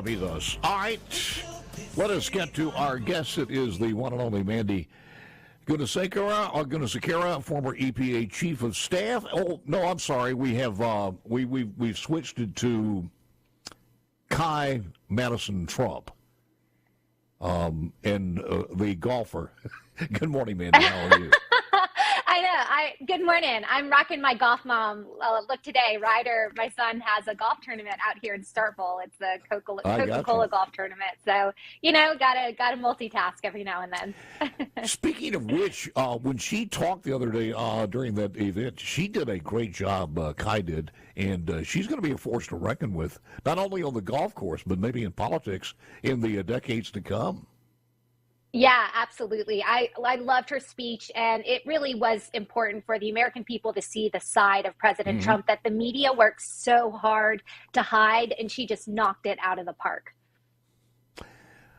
He's us. All right, let us get to our guest. It is the one and only Mandy Gunasekara, former EPA Chief of Staff. Oh no, I'm sorry. We have we've switched it to Kai Madison Trump, and the golfer. Good morning, Mandy. How are you? I know. Good morning. I'm rocking my golf mom look today. Ryder, my son, has a golf tournament out here in Starkville. It's the Coca-Cola golf tournament. So, gotta multitask every now and then. Speaking of which, when she talked the other day during that event, she did a great job, Kai did, and she's going to be a force to reckon with, not only on the golf course, but maybe in politics in the decades to come. Yeah, absolutely. I loved her speech, and it really was important for the American people to see the side of President Trump that the media works so hard to hide, and she just knocked it out of the park.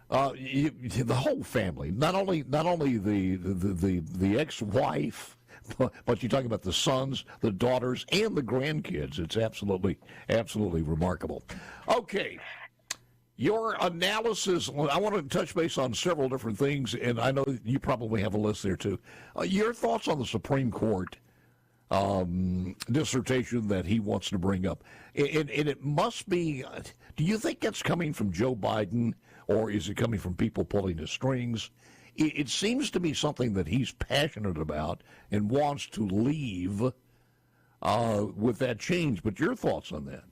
The whole family, not only the ex-wife, but you're talking about the sons, the daughters, and the grandkids. It's absolutely remarkable. Okay. Your analysis, I want to touch base on several different things, and I know you probably have a list there too. Your thoughts on the Supreme Court dissertation that he wants to bring up. And it must be, do you think that's coming from Joe Biden, or is it coming from people pulling the strings? It seems to be something that he's passionate about and wants to leave with that change. But your thoughts on that?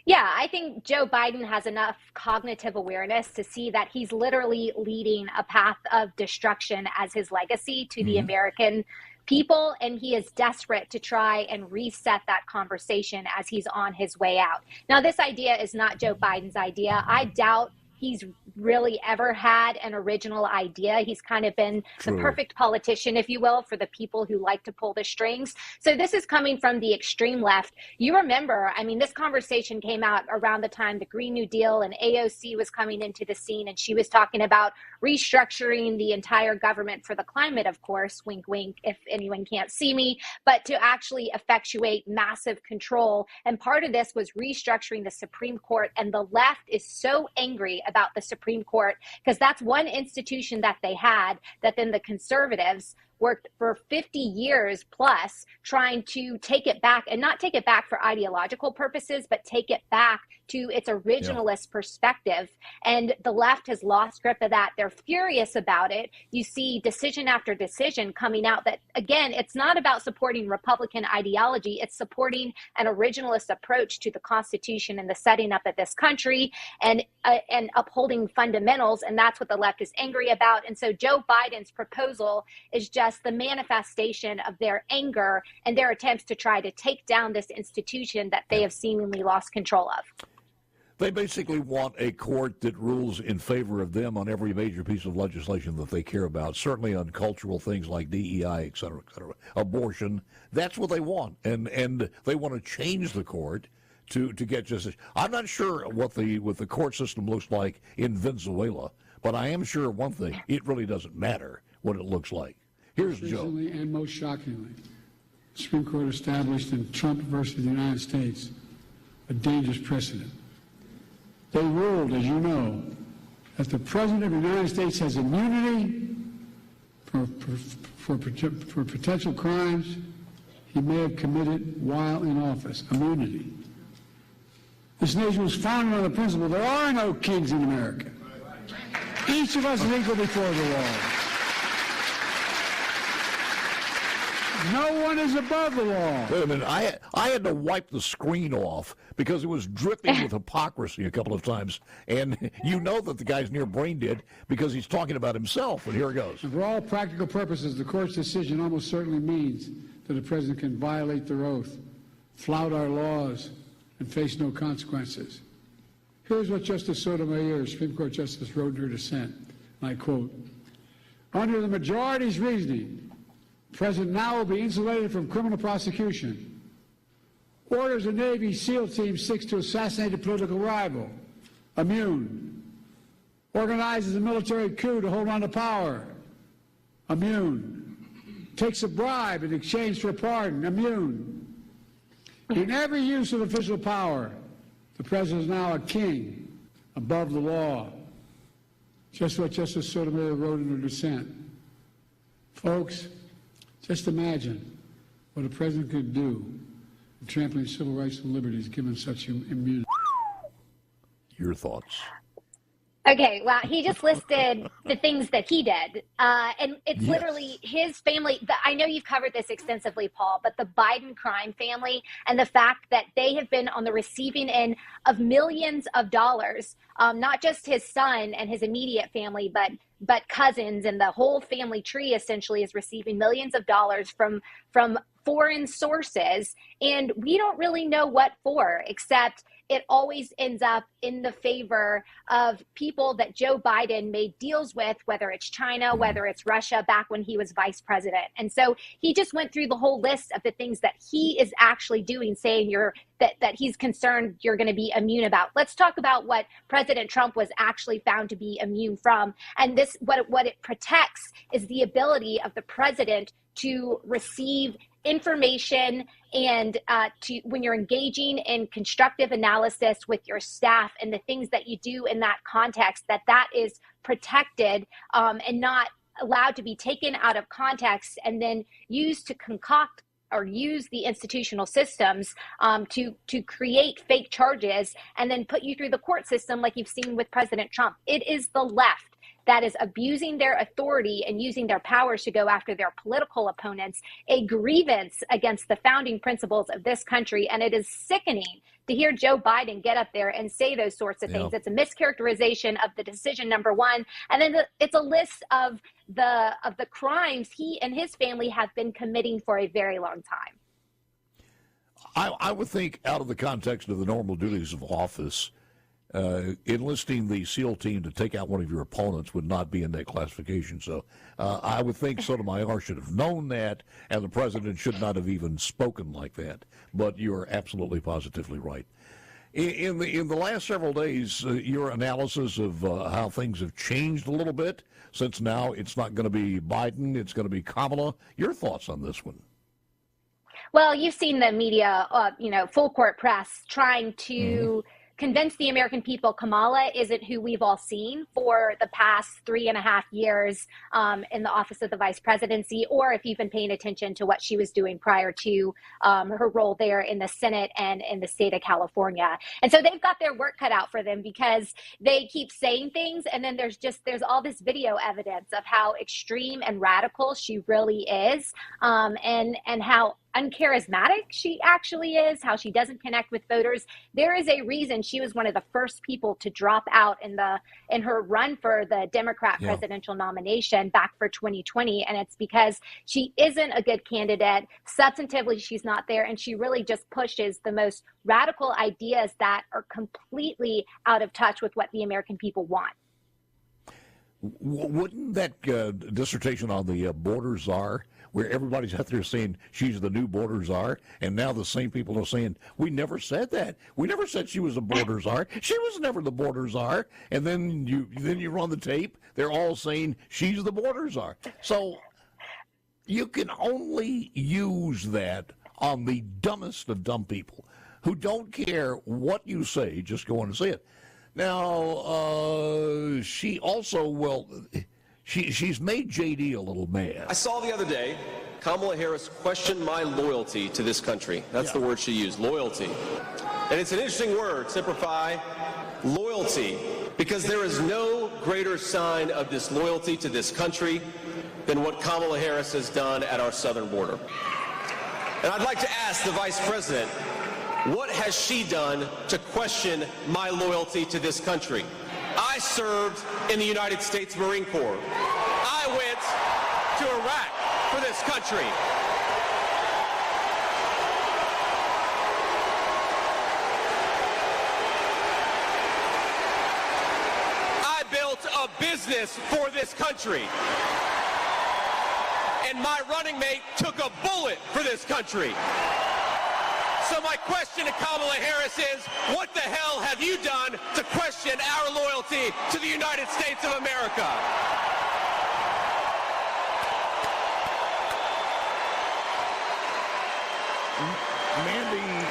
Yeah, I think Joe Biden has enough cognitive awareness to see that he's literally leading a path of destruction as his legacy to the American people, and he is desperate to try and reset that conversation as he's on his way out. Now, this idea is not Joe Biden's idea. I doubt he's really ever had an original idea. He's kind of been the perfect politician, if you will, for the people who like to pull the strings. So this is coming from the extreme left. You remember, I mean, this conversation came out around the time the Green New Deal and AOC was coming into the scene, and she was talking about restructuring the entire government for the climate, of course, wink, wink, if anyone can't see me, but to actually effectuate massive control. And part of this was restructuring the Supreme Court, and the left is so angry about the Supreme Court because that's one institution that they had that then the conservatives worked for 50 years plus trying to take it back, and not take it back for ideological purposes, but take it back to its originalist perspective. And the left has lost grip of that. They're furious about it. You see decision after decision coming out that, again, it's not about supporting Republican ideology. It's supporting an originalist approach to the Constitution and the setting up of this country and upholding fundamentals. And that's what the left is angry about. And so Joe Biden's proposal is just the manifestation of their anger and their attempts to try to take down this institution that they have seemingly lost control of. They basically want a court that rules in favor of them on every major piece of legislation that they care about, certainly on cultural things like DEI, et cetera, abortion. That's what they want. And they want to change the court to get justice. I'm not sure what the court system looks like in Venezuela, but I am sure of one thing. It really doesn't matter what it looks like. Here's Joe. Recently and most shockingly, the Supreme Court established in Trump versus the United States a dangerous precedent. They ruled, as you know, that the President of the United States has immunity for potential crimes he may have committed while in office. Immunity. This nation was founded on the principle there are no kings in America. Each of us is equal before the law. No one is above the law. Wait a minute. I had to wipe the screen off because it was dripping with hypocrisy a couple of times. And you know that the guy's near brain dead because he's talking about himself. And here it goes. And for all practical purposes, the court's decision almost certainly means that the president can violate their oath, flout our laws, and face no consequences. Here's what Justice Sotomayor, Supreme Court Justice, wrote in her dissent. And I quote, "Under the majority's reasoning, the President now will be insulated from criminal prosecution. Orders a Navy SEAL Team 6 to assassinate a political rival. Immune. Organizes a military coup to hold on to power. Immune. Takes a bribe in exchange for a pardon. Immune. In every use of official power, the President is now a king above the law. Just what Justice Sotomayor wrote in her dissent. Folks, just imagine what a president could do in trampling civil rights and liberties given such immunity. Your thoughts? Okay, well, he just listed the things that he did. And it's literally his family. I know you've covered this extensively, Paul, but the Biden crime family and the fact that they have been on the receiving end of millions of dollars, not just his son and his immediate family, but cousins, and the whole family tree essentially is receiving millions of dollars from foreign sources. And we don't really know what for, except it always ends up in the favor of people that Joe Biden made deals with, whether it's China, whether it's Russia, back when he was vice president. And so he just went through the whole list of the things that he is actually doing, saying that he's concerned you're going to be immune about. Let's talk about what President Trump was actually found to be immune from. And this, what it protects is the ability of the president to receive information and when you're engaging in constructive analysis with your staff and the things that you do in that context, that is protected and not allowed to be taken out of context and then used to concoct or use the institutional systems to create fake charges and then put you through the court system like you've seen with President Trump. It is the left that is abusing their authority and using their powers to go after their political opponents, a grievance against the founding principles of this country. And it is sickening to hear Joe Biden get up there and say those sorts of things. It's a mischaracterization of the decision, number one. And then it's a list of the crimes he and his family have been committing for a very long time. I would think, out of the context of the normal duties of office, enlisting the SEAL team to take out one of your opponents would not be in that classification. So I would think Sotomayor should have known that, and the president should not have even spoken like that. But you're absolutely positively right. In the last several days, your analysis of how things have changed a little bit, since now it's not going to be Biden, it's going to be Kamala. Your thoughts on this one? Well, you've seen the media, full court press trying to convince the American people Kamala isn't who we've all seen for the past 3.5 years in the office of the vice presidency, or if you've been paying attention to what she was doing prior to her role there in the Senate and in the state of California. And so they've got their work cut out for them because they keep saying things, and then there's all this video evidence of how extreme and radical she really is, and how uncharismatic she actually is, how she doesn't connect with voters. There is a reason she was one of the first people to drop out in her run for the Democrat presidential nomination back for 2020. And it's because she isn't a good candidate. Substantively, she's not there. And she really just pushes the most radical ideas that are completely out of touch with what the American people want. Wouldn't that dissertation on the border czar, where everybody's out there saying she's the new border czar, and now the same people are saying, we never said that. We never said she was a border czar. She was never the border czar. And then you run the tape, they're all saying she's the border czar. So you can only use that on the dumbest of dumb people who don't care what you say, just go on and say it. Now, she also, she's made JD a little mad. I saw the other day Kamala Harris question my loyalty to this country. That's the word she used, loyalty. And it's an interesting word, simplify, loyalty, because there is no greater sign of disloyalty to this country than what Kamala Harris has done at our southern border. And I'd like to ask the Vice President, what has she done to question my loyalty to this country? I served in the United States Marine Corps. I went to Iraq for this country. I built a business for this country. And my running mate took a bullet for this country. So my question to Kamala Harris is, what the hell have you done to question our loyalty to the United States of America? Mandy,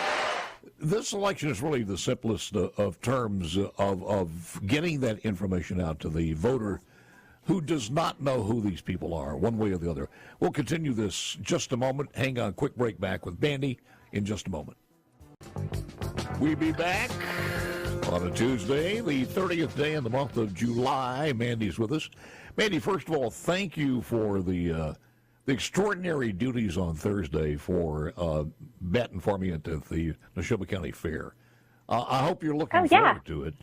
This election is really the simplest of terms of getting that information out to the voter who does not know who these people are, one way or the other. We'll continue this just a moment. Hang on, quick break back with Mandy in just a moment. We'll be back on a Tuesday, the 30th day in the month of July. Mandy's with us. Mandy, first of all, thank you for the extraordinary duties on Thursday for batting for me at the Neshoba County Fair. I hope you're looking forward to it.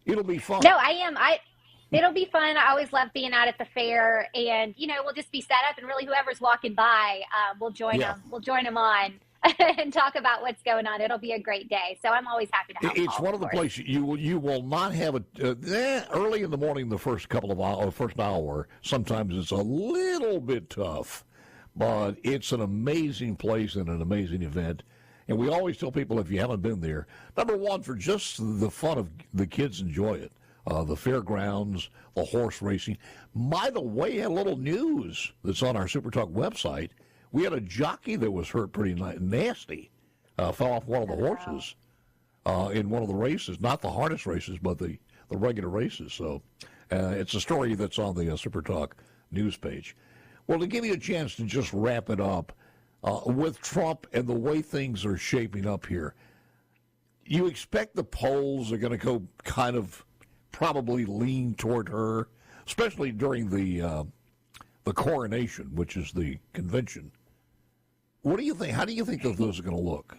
It'll be fun. No, I am. It'll be fun. I always love being out at the fair, and we'll just be set up, and really whoever's walking by, we'll join them. We'll join them on and talk about what's going on. It'll be a great day. So I'm always happy to help. It's one of the places you will not have it early in the morning. The first couple of hours, first hour, sometimes it's a little bit tough, but it's an amazing place and an amazing event. And we always tell people, if you haven't been there, number one, for just the fun of the kids enjoy it. The fairgrounds, the horse racing. By the way, a little news that's on our SuperTalk website. We had a jockey that was hurt pretty nasty. Fell off one of the horses in one of the races, not the harness races, but the regular races. So it's a story that's on the SuperTalk news page. Well, to give you a chance to just wrap it up, with Trump and the way things are shaping up here, you expect the polls are going to go kind of probably lean toward her, especially during the coronation, which is the convention. What do you think? How do you think that those are going to look?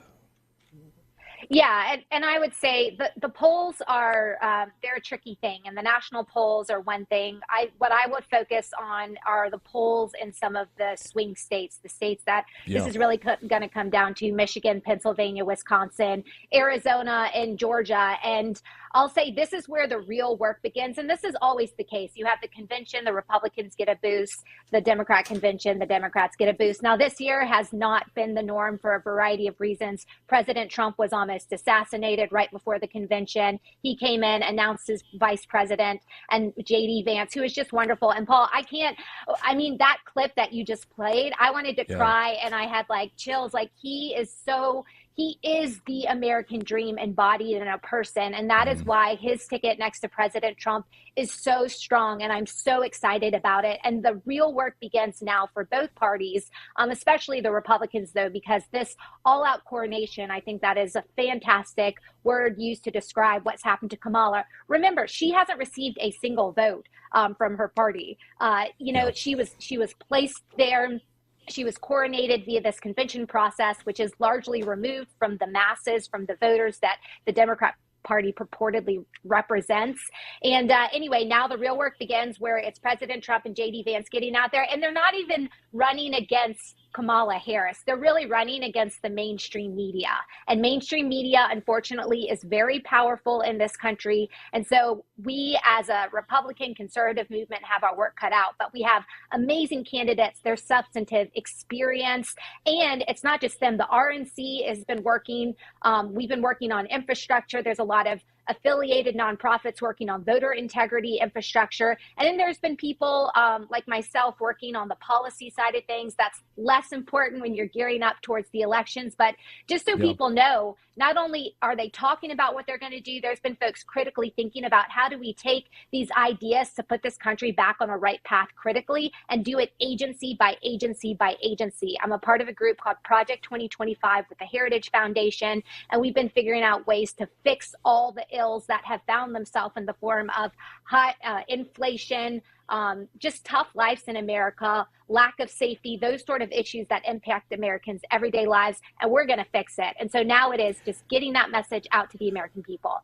Yeah, and I would say the polls are they're a tricky thing, and the national polls are one thing. What I would focus on are the polls in some of the swing states, the states that this is really going to come down to: Michigan, Pennsylvania, Wisconsin, Arizona, and Georgia. And I'll say this is where the real work begins, and this is always the case. You have the convention, the Republicans get a boost, the Democrat convention, the Democrats get a boost. Now, this year has not been the norm for a variety of reasons. President Trump was almost assassinated right before the convention. He came in, announced his vice president, and J.D. Vance, who is just wonderful. And Paul, that clip that you just played, I wanted to cry, and I had chills. He is the American dream embodied in a person, and that is why his ticket next to President Trump is so strong, and I'm so excited about it. And the real work begins now for both parties, especially the Republicans, though, because this all-out coronation, I think that is a fantastic word used to describe what's happened to Kamala. Remember, she hasn't received a single vote from her party. She was placed there. She was coronated via this convention process, which is largely removed from the masses, from the voters that the Democrat Party purportedly represents. And anyway, now the real work begins, where it's President Trump and J.D. Vance getting out there, and they're not even running against Kamala Harris. They're really running against the mainstream media. And mainstream media, unfortunately, is very powerful in this country. And so we, as a Republican conservative movement, have our work cut out. But we have amazing candidates. They're substantive, experience. And it's not just them. The RNC has been working. We've been working on infrastructure. There's a lot of affiliated nonprofits working on voter integrity infrastructure. And then there's been people like myself working on the policy side of things. That's less important when you're gearing up towards the elections. But just so people know, not only are they talking about what they're going to do, there's been folks critically thinking about how do we take these ideas to put this country back on a right path critically and do it agency by agency by agency. I'm a part of a group called Project 2025 with the Heritage Foundation, and we've been figuring out ways to fix all the ills that have found themselves in the form of high inflation, just tough lives in America, lack of safety, those sort of issues that impact Americans' everyday lives, and we're going to fix it. And so now it is just getting that message out to the American people.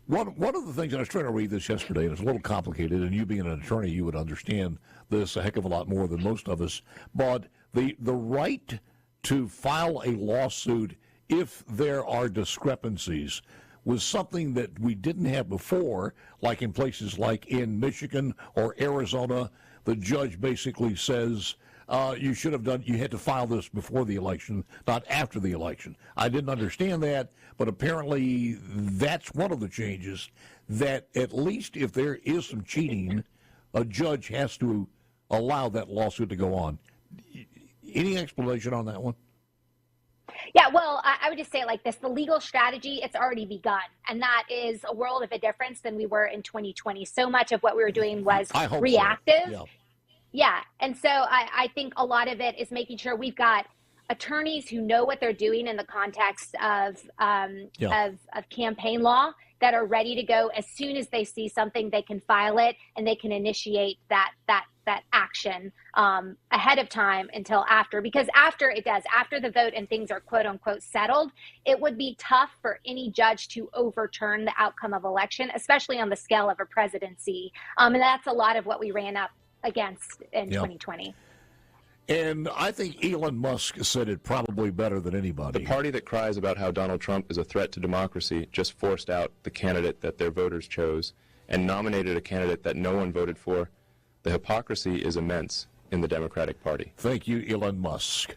One of the things, I was trying to read this yesterday, and it's a little complicated, and you being an attorney, you would understand this a heck of a lot more than most of us, but the right to file a lawsuit if there are discrepancies was something that we didn't have before, like in places like in Michigan or Arizona. The judge basically says, you had to file this before the election, not after the election. I didn't understand that, but apparently that's one of the changes, that at least if there is some cheating, a judge has to allow that lawsuit to go on. Any explanation on that one? Yeah, well, I would just say it like this. The legal strategy, it's already begun. And that is a world of a difference than we were in 2020. So much of what we were doing was reactive. So. Yeah. And so I think a lot of it is making sure we've got attorneys who know what they're doing in the context of campaign law that are ready to go as soon as they see something. They can file it and they can initiate that action ahead of time until after, because after the vote and things are quote unquote settled, it would be tough for any judge to overturn the outcome of election, especially on the scale of a presidency. And that's a lot of what we ran up against in 2020. And I think Elon Musk said it probably better than anybody. The party that cries about how Donald Trump is a threat to democracy just forced out the candidate that their voters chose and nominated a candidate that no one voted for. The hypocrisy is immense in the Democratic Party. Thank you, Elon Musk.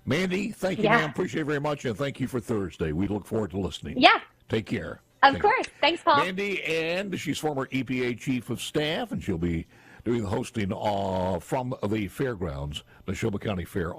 Mandy, thank you, ma'am. Appreciate it very much, and thank you for Thursday. We look forward to listening. Yeah. Take care. Of course. Thanks, Paul. Mandy, and she's former EPA Chief of Staff, and she'll be doing the hosting from the fairgrounds, Neshoba County Fair.